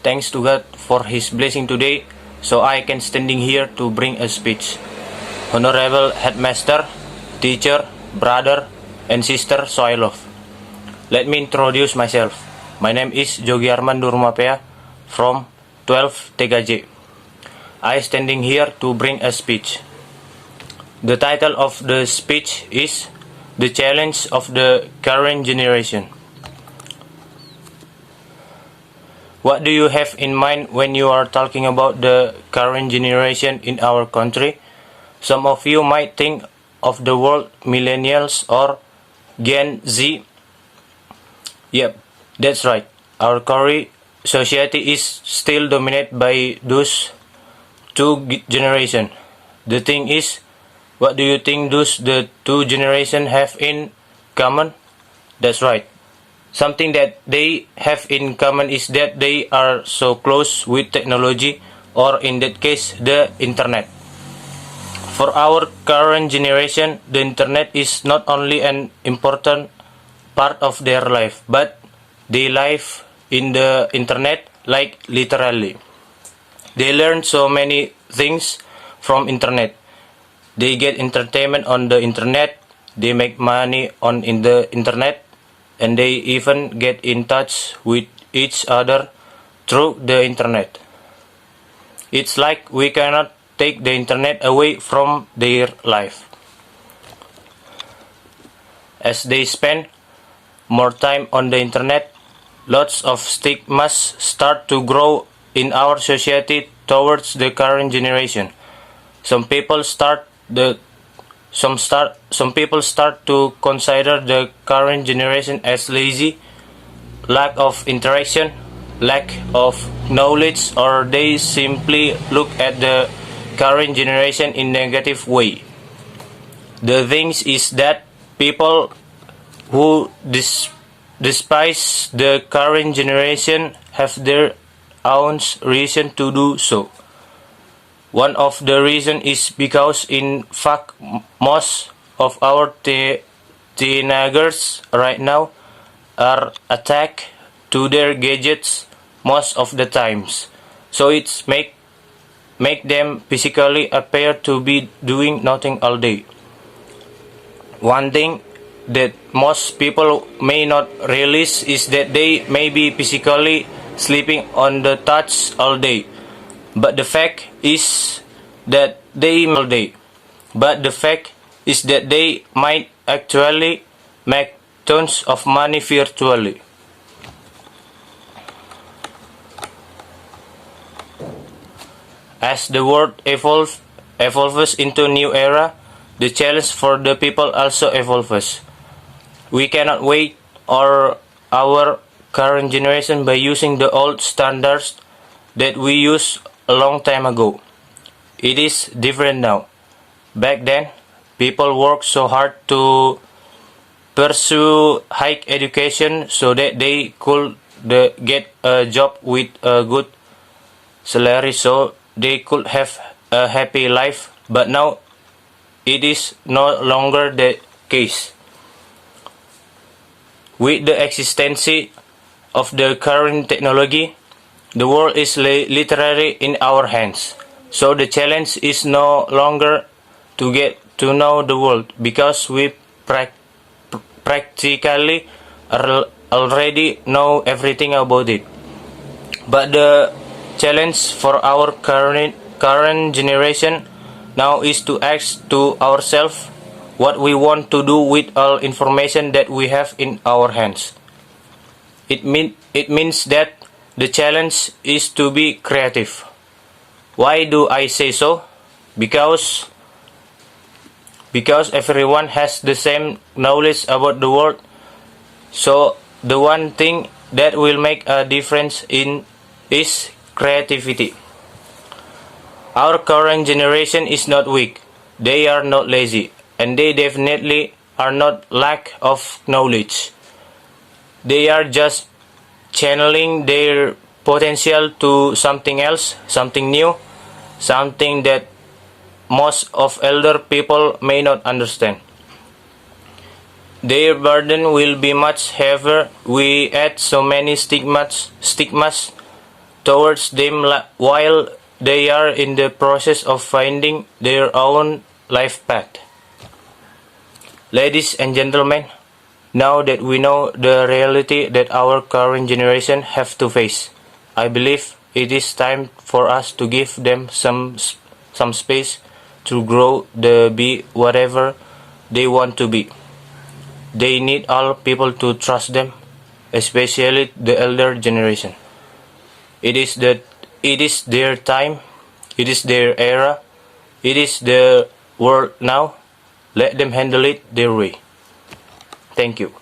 thanks to God for His blessing today, so I can standing here to bring a speech. Honorable Headmaster, teacher, brother, and sister, so I love. Let me introduce myself. My name is Jogi Armando Rumapea from 12 TKJ. I standing here to bring a speech. The title of the speech is The Challenge of the Current Generation. What do you have in mind when you are talking about the current generation in our country? Some of you might think of the word millennials or Gen Z. Yep, that's right. Our current society is still dominated by those two generations. The thing is, what do you think the two generations have in common? That's right. Something that they have in common is that they are so close with technology, or in that case, the internet. For our current generation, the internet is not only an important part of their life, but they live in the internet like literally. They learn so many things from internet. They get entertainment on the internet, they make money on in the internet, and they even get in touch with each other through the internet. It's like we cannot take the internet away from their life. As they spend more time on the internet, lots of stigmas start to grow in our society towards the current generation. Some people start to consider the current generation as lazy, lack of interaction, lack of knowledge, or they simply look at the current generation in negative way. The thing is that people who despise the current generation have their own reason to do so. One of the reasons is because in fact most of our teenagers right now are attacked to their gadgets most of the times. So it's make them physically appear to be doing nothing all day. One thing that most people may not realize is that they may be physically sleeping on the couch all day. But the fact is that they might actually make tons of money virtually. As the world evolves into a new era, the challenge for the people also evolves. We cannot wait our current generation by using the old standards that we used a long time ago. It is different now. Back then, people worked so hard to pursue high education so that they could get a job with a good salary so they could have a happy life. But now, it is no longer the case. With the existence of the current technology, the world is literally in our hands. So the challenge is no longer to get to know the world, because we practically already know everything about it. But the challenge for our current generation now is to ask to ourselves what we want to do with all information that we have in our hands. It means that the challenge is to be creative. Why do I say so? Because everyone has the same knowledge about the world. So the one thing that will make a difference is creativity. Our current generation is not weak. They are not lazy, and they definitely are not lack of knowledge. They are just channeling their potential to something else, something new, something that most of elder people may not understand. Their burden will be much heavier. We add so many stigmas towards them while they are in the process of finding their own life path. Ladies and gentlemen, now that we know the reality that our current generation have to face, I believe it is time for us to give them some space to grow to be whatever they want to be. They need all people to trust them, especially the elder generation. It is their time, it is their era, it is the world now. Let them handle it their way. Thank you.